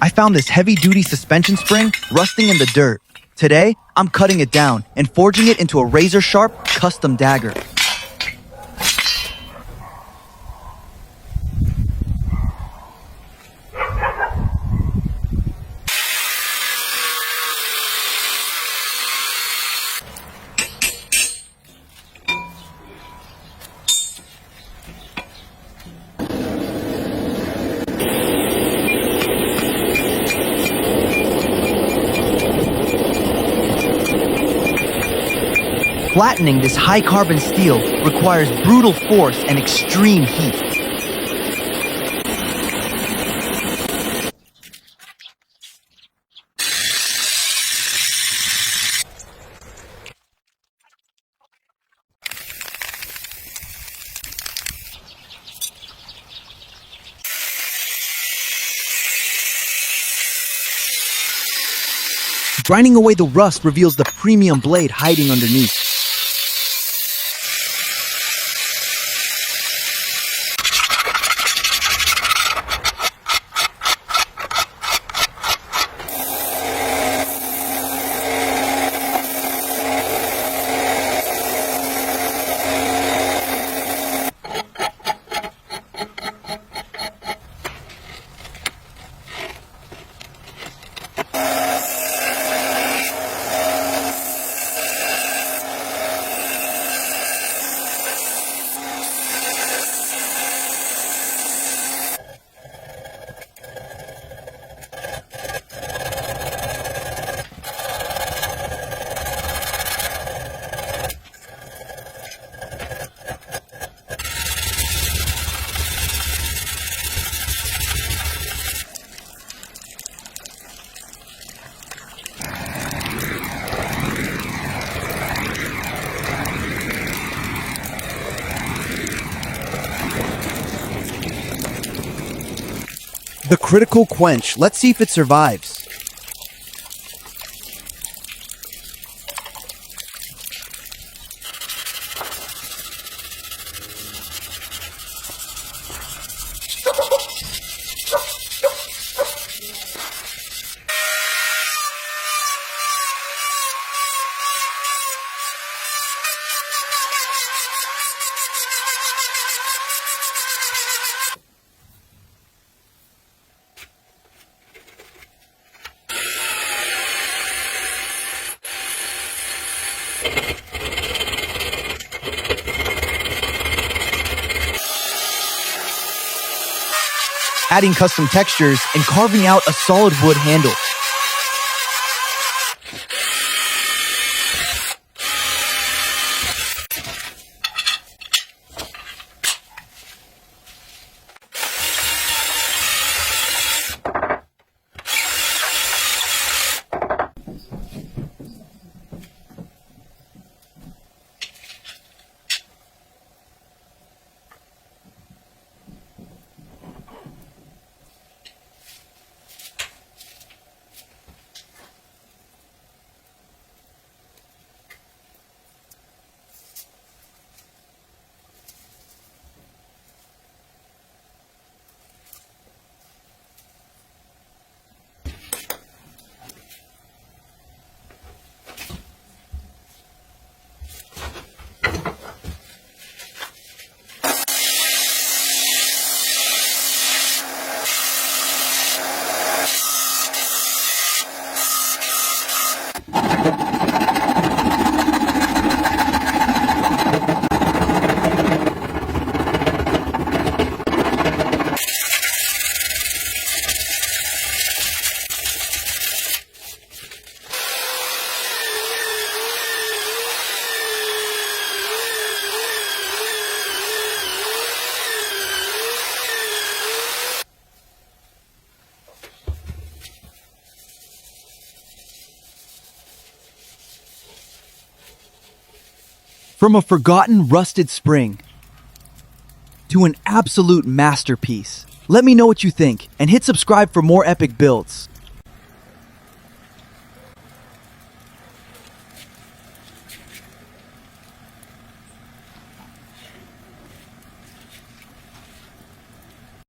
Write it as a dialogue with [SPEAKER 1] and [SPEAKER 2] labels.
[SPEAKER 1] I found this heavy-duty suspension spring rusting in the dirt. Today, I'm cutting it down and forging it into a razor-sharp custom dagger. Flattening this high-carbon steel requires brutal force and extreme heat. Grinding away the rust reveals the premium blade hiding underneath. The critical quench. Let's see if it survives. Adding custom textures and carving out a solid wood handle. From a forgotten rusted spring to an absolute masterpiece. Let me know what you think and hit subscribe for more epic builds.